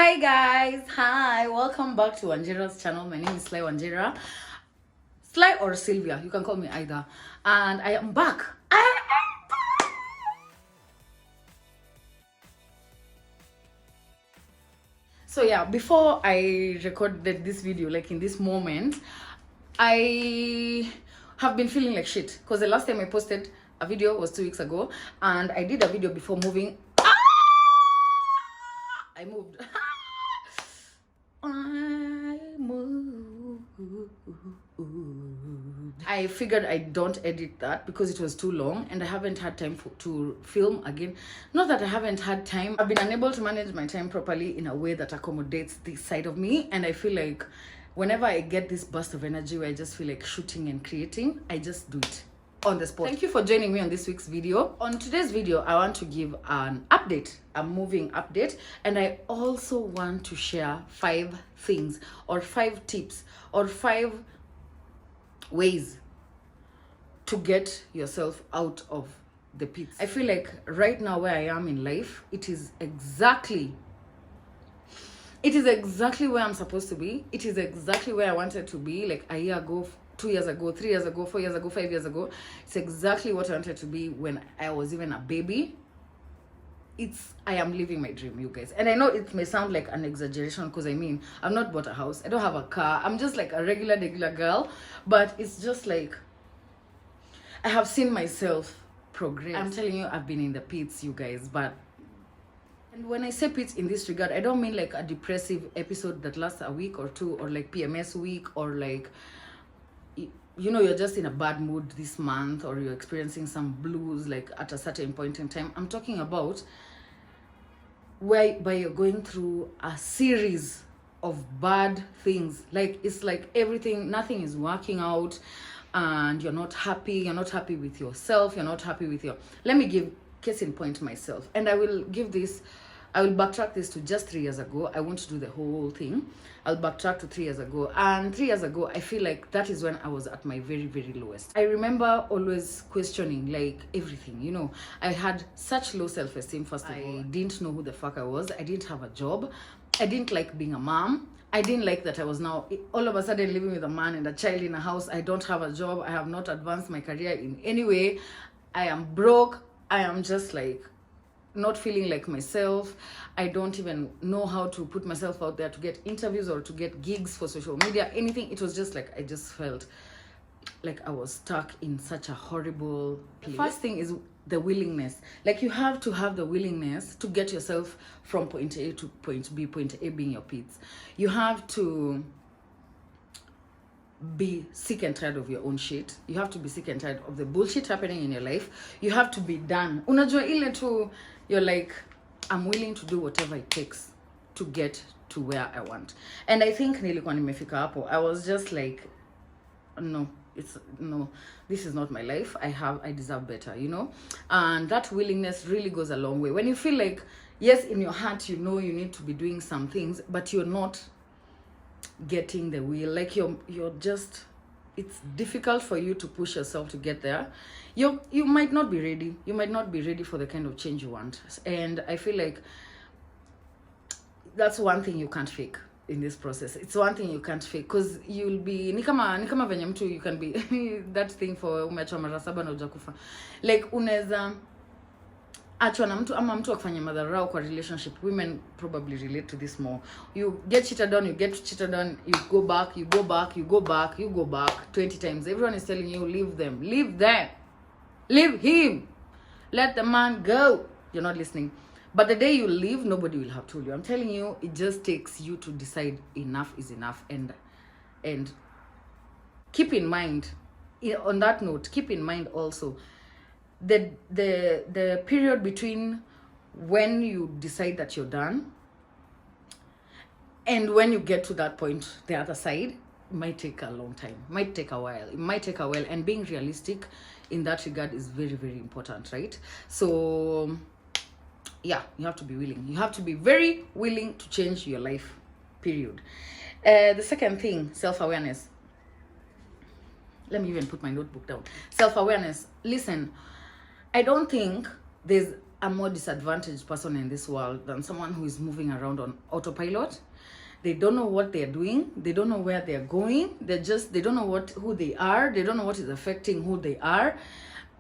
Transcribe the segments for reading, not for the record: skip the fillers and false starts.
Hi guys, hi, welcome back to Wanjira's channel. My name is Sly Wanjira. Sly or Sylvia, you can call me either. And I am back. So yeah, before I recorded this video, like in this moment, I have been feeling like shit because the last time I posted a video was 2 weeks ago, and I did a video before moving. I moved. I figured I don't edit that because it was too long and I haven't had time to film again. Not that I haven't had time. I've been unable to manage my time properly in a way that accommodates this side of me, and I feel like whenever I get this burst of energy where I just feel like shooting and creating, I just do it on the spot. Thank you for joining me on this week's video. On today's video, I want to give an update, a moving update, and I also want to share 5 things or 5 tips or 5 ways to get yourself out of the pits. I feel like right now where I am in life, it is exactly where I'm supposed to be. It is exactly where I wanted to be like a year ago, 2 years ago, 3 years ago, 4 years ago, 5 years ago. It's exactly what I wanted to be when I was even a baby. I am living my dream, you guys. And I know it may sound like an exaggeration because I mean, I've not bought a house, I don't have a car, I'm just like a regular girl, but it's just like I have seen myself progress. I'm telling you, I've been in the pits, you guys. But and when I say pits in this regard, I don't mean like a depressive episode that lasts a week or two, or like PMS week, or like, you know, you're just in a bad mood this month, or you're experiencing some blues like at a certain point in time. I'm talking about whereby you're going through a series of bad things. Like it's like nothing is working out, and you're not happy with yourself, you're not happy with your, let me give case in point myself, and I will backtrack this to just 3 years ago. I won't do the whole thing. I'll backtrack to 3 years ago. And 3 years ago, I feel like that is when I was at my very, very lowest. I remember always questioning like everything, you know. I had such low self-esteem. First of all, I didn't know who the fuck I was. I didn't have a job. I didn't like being a mom. I didn't like that I was now all of a sudden living with a man and a child in a house. I don't have a job. I have not advanced my career in any way. I am broke. I am just like not feeling like myself. I don't even know how to put myself out there to get interviews or to get gigs for social media, anything. It was just like I just felt like I was stuck in such a horrible place. The first thing is the willingness. Like you have to have the willingness to get yourself from point A to point B, point A being your pits. You have to be sick and tired of your own shit. You have to be sick and tired of the bullshit happening in your life. You have to be done. Unajua ile tu, you're like, I'm willing to do whatever it takes to get to where I want. And I think nilikuwa nimefika hapo. I was just like, no, this is not my life. I deserve better, you know. And that willingness really goes a long way. When you feel like, yes, in your heart you know you need to be doing some things, but you're not getting the will, like you're just, it's difficult for you to push yourself to get there. You might not be ready for the kind of change you want. And I feel like that's one thing you can't fake in this process. It's one thing you can't fake, because you'll be ni kama venye mtu, you can be that thing for umeachwa mara 7 na hujakufa. Like unaweza achwa na mtu ama mtu akifanya madharau kwa relationship. Women probably relate to this more. You get cheated on, you get cheated on, you go back 20 times. Everyone is telling you, leave them, leave him, let the man go. You're not listening. But the day you leave, nobody will have told you. I'm telling you, it just takes you to decide enough is enough. And keep in mind, on that note, keep in mind also the period between when you decide that you're done and when you get to that point, the other side, might take a long time, might take a while. And being realistic in that regard is very, very important, right? So yeah, you have to be willing. You have to be very willing to change your life, period. The second thing, self-awareness. Let me even put my notebook down. Self-awareness. Listen, I don't think there's a more disadvantaged person in this world than someone who is moving around on autopilot. They don't know what they're doing. They don't know where they're going. They don't know who they are. They don't know what is affecting who they are.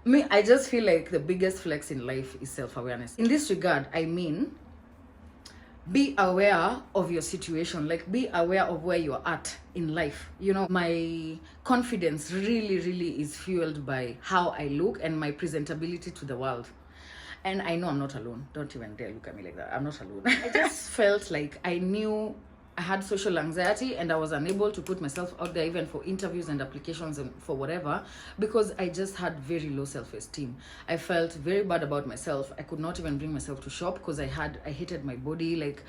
I just feel like the biggest flex in life is self-awareness. In this regard, I mean, be aware of your situation. Like, be aware of where you're at in life. You know, my confidence really is fueled by how I look and my presentability to the world. And I know I'm not alone. Don't even dare look at me like that. I'm not alone. I just felt like I knew I had social anxiety and I was unable to put myself out there even for interviews and applications and for whatever, because I just had very low self-esteem. I felt very bad about myself. I could not even bring myself to shop because I hated my body. Like,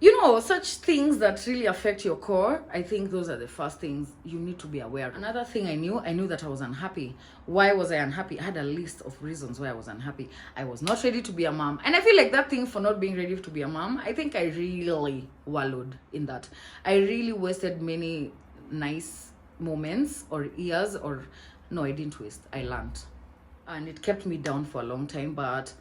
you know, such things that really affect your core. I think those are the first things you need to be aware of. Another thing I knew that I was unhappy. Why was I unhappy? I had a list of reasons why I was unhappy. I was not ready to be a mom. And I feel like that thing for not being ready to be a mom, I think I really wallowed in that. I really wasted many nice moments or years, or no, I didn't waste. I learned. And it kept me down for a long time. But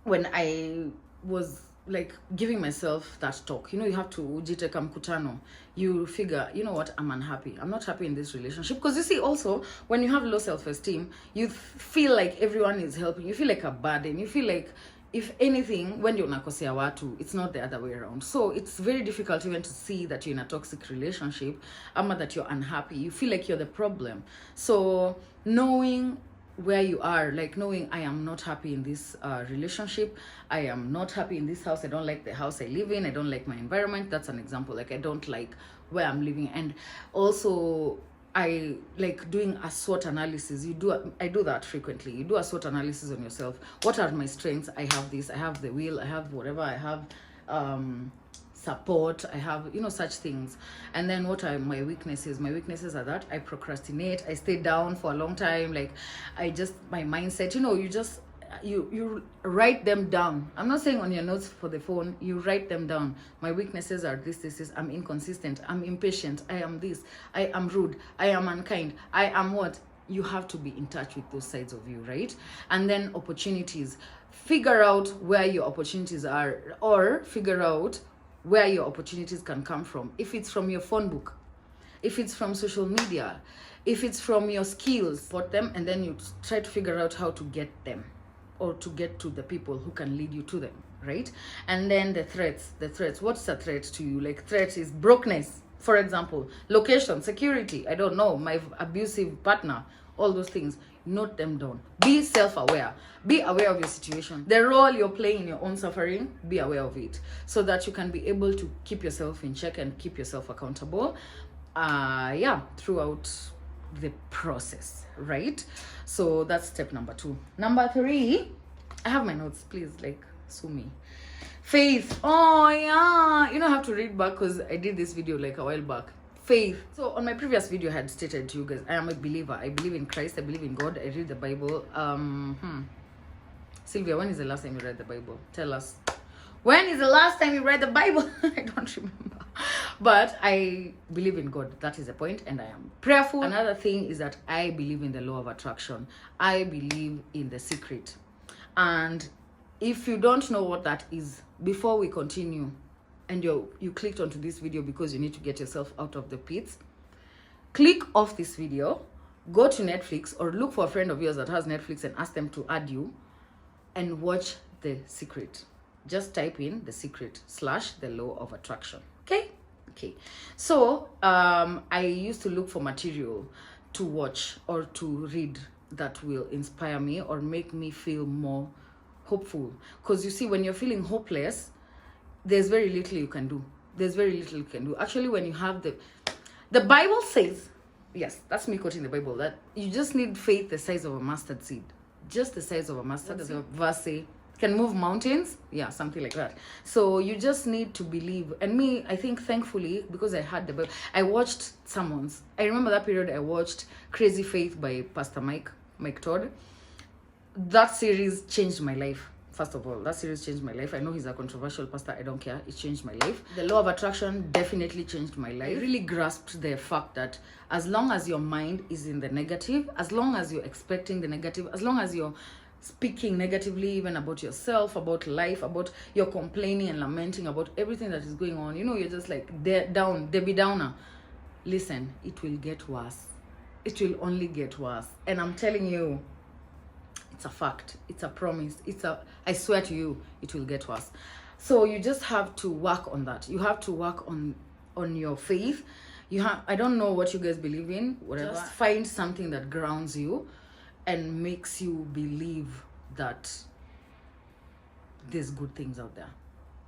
when I was like giving myself that talk, you know, you have to ujiteka mkutano, you figure, you know what, I'm unhappy, I'm not happy in this relationship. Because you see, also when you have low self-esteem, you feel like everyone is helping, you feel like a burden, you feel like, if anything, when you're nakosea watu, it's not the other way around. So it's very difficult even to see that you're in a toxic relationship, ama that you're unhappy. You feel like you're the problem. So knowing where you are, like knowing I am not happy in this relationship, I am not happy in this house, I don't like the house I live in, I don't like my environment. That's an example. Like, I don't like where I'm living. And also, I like doing a SWOT analysis. I do that frequently. You do a SWOT analysis on yourself. What are my strengths? I have this, I have the will, I have whatever, I have support, I have, you know, such things. And then what are my weaknesses? My weaknesses are that I procrastinate, I stay down for a long time. Like, my mindset, you know, you write them down. I'm not saying on your notes for the phone, you write them down. My weaknesses are this, I'm inconsistent, I'm impatient, I am this, I am rude, I am unkind, I am what? You have to be in touch with those sides of you, right? And then opportunities. Figure out where your opportunities are, or figure out where your opportunities can come from. If it's from your phone book, if it's from social media, if it's from your skills, put them, and then you try to figure out how to get them, or to get to the people who can lead you to them, right? And then the threats. What's a threat to you? Like, threat is brokenness, for example, location, security, I don't know, my abusive partner, all those things. Note them down. Be self-aware. Be aware of your situation. The role you're playing in your own suffering, be aware of it, so that you can be able to keep yourself in check and keep yourself accountable, throughout the process, right? So that's step number 2. Number 3, I have my notes, please, like, sue me. Faith. Oh yeah, you know, I have to read back because I did this video like a while back. Faith. So on my previous video, I had stated to you guys, I am a believer. I believe in Christ, I believe in God, I read the Bible. Sylvia, when is the last time you read the Bible? Tell us. When is the last time you read the Bible? I don't remember. But I believe in God. That is the point. And I am prayerful. Another thing is that I believe in the law of attraction. I believe in the secret. And if you don't know what that is, before we continue, and you clicked onto this video because you need to get yourself out of the pits, click off this video, go to Netflix, or look for a friend of yours that has Netflix and ask them to add you, and watch The Secret. Just type in The Secret / the law of attraction. Okay. So I used to look for material to watch or to read that will inspire me or make me feel more hopeful. Because you see, when you're feeling hopeless, there's very little you can do. Actually, when you have the Bible says, yes, that's me quoting the Bible, that you just need faith the size of a mustard seed. Just the size of a mustard seed. Verse say, can move mountains. Yeah, something like that. So you just need to believe. And me, I think, thankfully, because I had the Bible, I watched sermons. I remember that period I watched Crazy Faith by Pastor Mike Todd. That series changed my life. First of all, that series changed my life. I know he's a controversial pastor. I don't care. It changed my life. The law of attraction definitely changed my life. I really grasped the fact that as long as your mind is in the negative, as long as you're expecting the negative, as long as you're speaking negatively even about yourself, about life, about you're complaining and lamenting about everything that is going on, you're just like down, Debbie Downer, listen, it will get worse. It will only get worse. And I'm telling you, it's a fact, it's a promise, I swear to you, it will get worse. So you just have to work on that. You have to work on your faith. I don't know what you guys believe in, whatever. Just find something that grounds you and makes you believe that there's good things out there.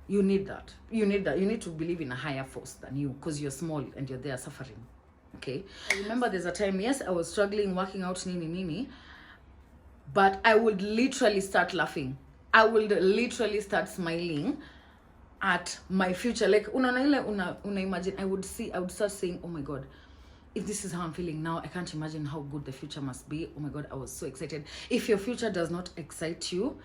You need that. You need to believe in a higher force than you, because you're small and you're there suffering. Okay? I remember there's a time, yes, I was struggling, working out, nini, but I would literally start laughing. I would literally start smiling at my future. Like, una imagine, I would start saying, oh my God, if this is how I'm feeling now, I can't imagine how good the future must be. Oh my God, I was so excited. If your future does not excite you,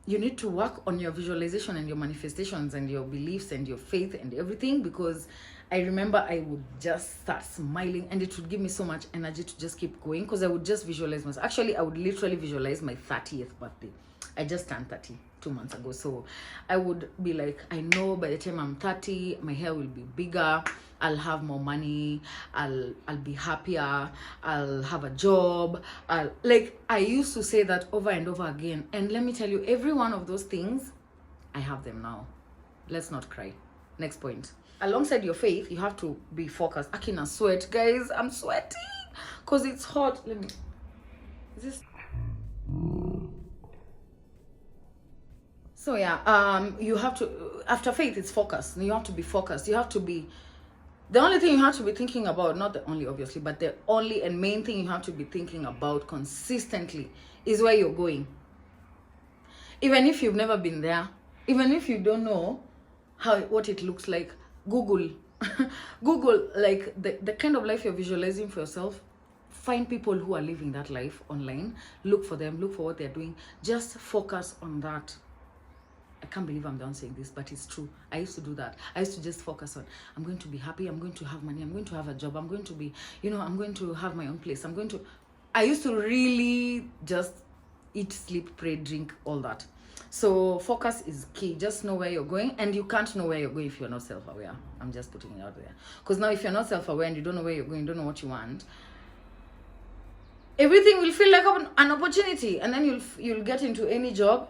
you need to work on your visualization and your manifestations and your beliefs and your faith and everything, because I remember I would just start smiling and it would give me so much energy to just keep going, because I would just visualize myself. Actually, I would literally visualize my 30th birthday. I just turned 30 2 months ago. So I would be like, I know by the time I'm 30, my hair will be bigger, I'll have more money, I'll be happier, I'll have a job. I used to say that over and over again. And let me tell you, every one of those things, I have them now. Let's not cry. Next point. Alongside your faith, you have to be focused. I can sweat, guys. I'm sweating because it's hot. So yeah, you have to, after faith, it's focus. You have to be focused. You have to be, the only thing you have to be thinking about, not the only obviously, but the only and main thing you have to be thinking about consistently is where you're going. Even if you've never been there, even if you don't know what it looks like, Google, like the kind of life you're visualizing for yourself. Find people who are living that life online. Look for them, look for what they're doing. Just focus on that. I can't believe I'm done saying this, but it's true. I used to do that. I used to just focus on, I'm going to be happy, I'm going to have money, I'm going to have a job, I'm going to be, I'm going to have my own place, I used to really just eat, sleep, pray, drink, all that. So focus is key. Just know where you're going, and you can't know where you're going if you're not self-aware. I'm just putting it out there. Because now if you're not self-aware and you don't know where you're going, you don't know what you want, everything will feel like an opportunity, and then you'll get into any job,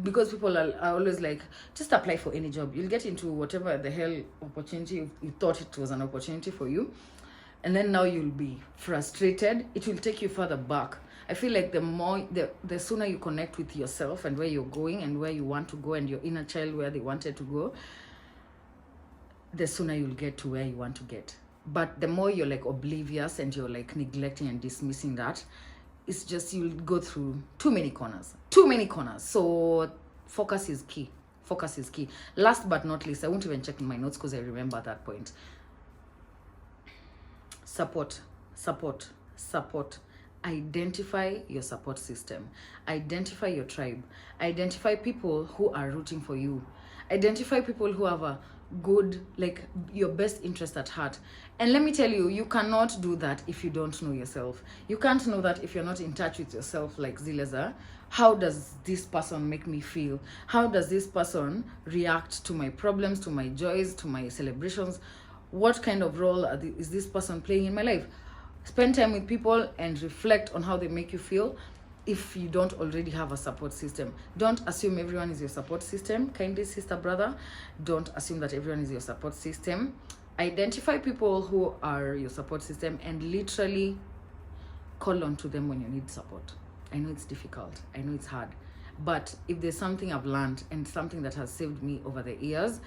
because people are always like, just apply for any job. You'll get into whatever the hell opportunity you thought it was an opportunity for you, and then now you'll be frustrated. It will take you further back. I feel like the sooner you connect with yourself and where you're going and where you want to go, and your inner child where they wanted to go, the sooner you'll get to where you want to get. But the more you're like oblivious and you're like neglecting and dismissing that, it's just you'll go through too many corners. So focus is key. Last but not least, I won't even check in my notes because I remember that point. Support. Identify your support system. Identify your tribe. Identify people who are rooting for you. Identify people who have a good, like, your best interest at heart. And let me tell you, you cannot do that if you don't know yourself. You can't know that if you're not in touch with yourself, like Zileza. How does this person make me feel? How does this person react to my problems, to my joys, to my celebrations? What kind of role is this person playing in my life? Spend time with people and reflect on how they make you feel. If you don't already have a support system, don't assume everyone is your support system. Kindly, sister, brother, don't assume that everyone is your support system. Identify people who are your support system and literally call on to them when you need support. I know it's difficult, I know it's hard, but if there's something I've learned and something that has saved me over the years,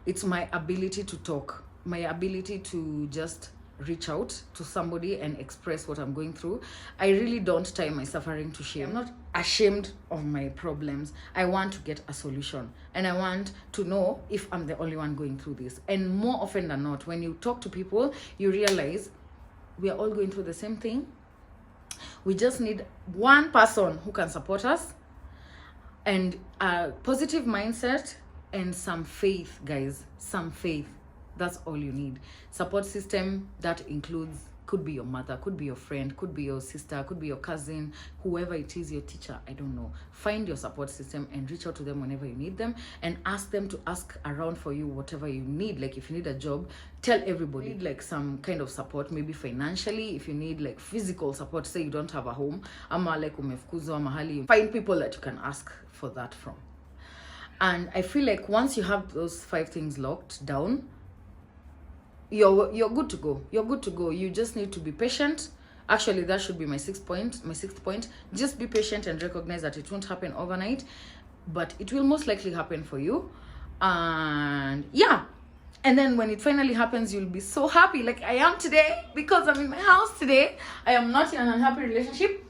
it's my ability to talk, my ability to just reach out to somebody and express what I'm going through. I really don't tie my suffering to shame. I'm not ashamed of my problems. I want to get a solution, and I want to know if I'm the only one going through this. And more often than not, when you talk to people, you realize we are all going through the same thing. We just need one person who can support us, and a positive mindset and some faith, guys. Some faith. That's all you need. Support system, that includes Could be your mother, could be your friend, could be your sister, could be your cousin, whoever it is, your teacher, I don't know. Find your support system and reach out to them whenever you need them, and ask them to ask around for you whatever you need. Like if you need a job, tell everybody. Need like some kind of support, maybe financially. If you need like physical support, say you don't have a home, ama like umefukuzwa mahali, find people that you can ask for that from. And I feel like once you have those 5 things locked down, you're good to go. You're good to go. You just need to be patient. Actually, that should be my sixth point. Just be patient and recognize that it won't happen overnight, but it will most likely happen for you. And yeah, and then when it finally happens, you'll be so happy, like I am today, because I'm in my house today. I am not in an unhappy relationship.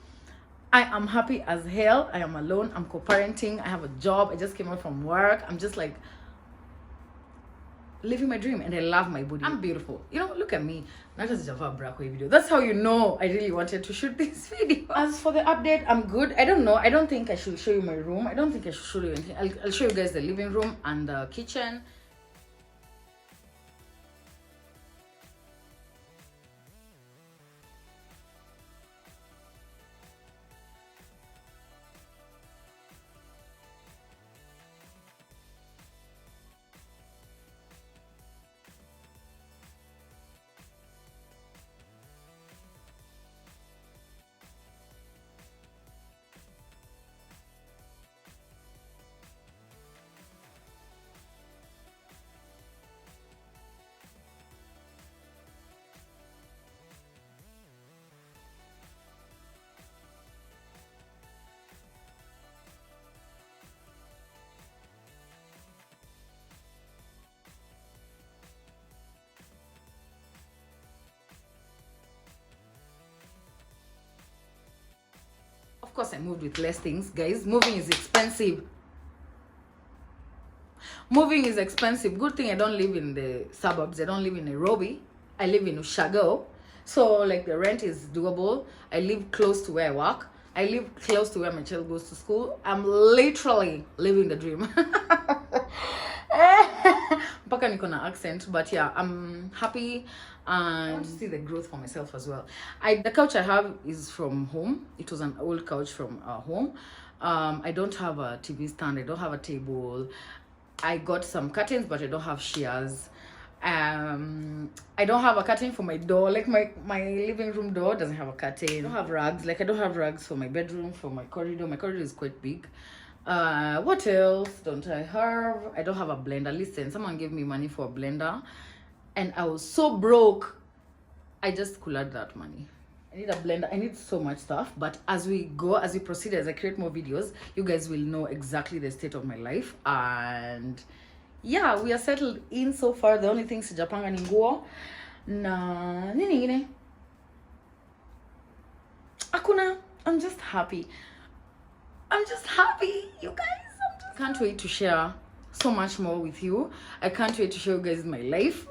I am happy as hell. I am alone. I'm co-parenting. I have a job. I just came out from work. I'm just like living my dream, and I love my body. I'm beautiful. You know, look at me. Not just Java Brackway video. That's how you know I really wanted to shoot this video. As for the update, I'm good. I don't know. I don't think I should show you my room. I don't think I should show you anything. I'll show you guys the living room and the kitchen. Of course, I moved with less things, guys. Moving is expensive. Moving is expensive. Good thing I don't live in the suburbs. I don't live in Nairobi. I live in Ushago. So like the rent is doable. I live close to where I work. I live close to where my child goes to school. I'm literally living the dream. Mpaka niko na accent, but yeah, I'm happy and I want to see the growth for myself as well. The couch I have is from home. It was an old couch from home. I don't have a TV stand. I don't have a table. I got some curtains, but I don't have shears. I don't have a curtain for my door. Like my living room door doesn't have a curtain. I don't have rugs. Like I don't have rugs for my bedroom, for my corridor. My corridor is quite big. What else don't I have? I don't have a blender. Listen, someone gave me money for a blender and I was so broke. I just collared that money. I need a blender. I need so much stuff, but as we proceed, as I create more videos, you guys will know exactly the state of my life. And yeah, we are settled in so far. The only thing sijapanga ni nguo na nini ingine. Akuna. I'm just happy. You guys. Can't wait to share so much more with you. I can't wait to show you guys my life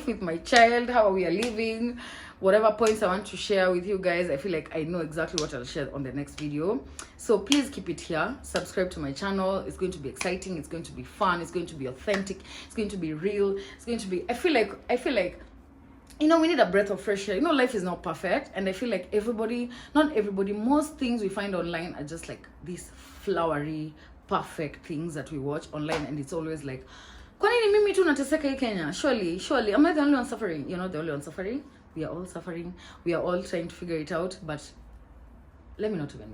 with my child, how we are living, whatever points I want to share with you guys. I feel like I know exactly what I'll share on the next video. So please keep it here. Subscribe to my channel. It's going to be exciting. It's going to be fun. It's going to be authentic. It's going to be real. It's going to be, I feel like, you know, we need a breath of fresh air. You know, life is not perfect. And I feel like not everybody, most things we find online are just like these flowery, perfect things that we watch online. And it's always like, kwa nini mimi tu nateseka hii Kenya? Surely, am I the only one suffering? You're not the only one suffering. We are all suffering. We are all trying to figure it out. But let me not even,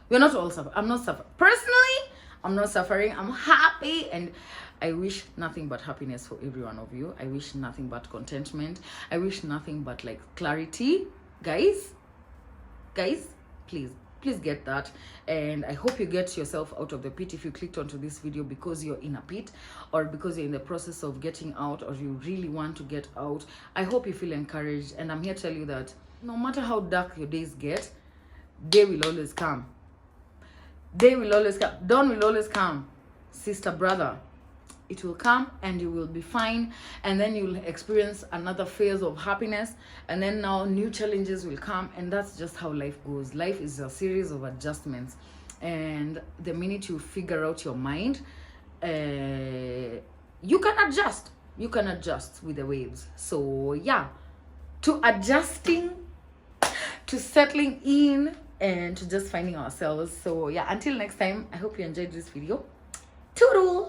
we're not all suffering. I'm not suffering. Personally, I'm not suffering. I'm happy. And I wish nothing but happiness for every one of you. I wish nothing but contentment. I wish nothing but like clarity. Guys, please get that. And I hope you get yourself out of the pit if you clicked onto this video because you're in a pit, or because you're in the process of getting out, or you really want to get out. I hope you feel encouraged, and I'm here to tell you that no matter how dark your days get, day will always come. Dawn will always come. Sister, brother, it will come and you will be fine, and then you'll experience another phase of happiness, and then now new challenges will come. And that's just how life goes. Life is a series of adjustments, and the minute you figure out your mind, you can adjust with the waves. So yeah, to adjusting, to settling in, and to just finding ourselves. So yeah, until next time, I hope you enjoyed this video. Toodle!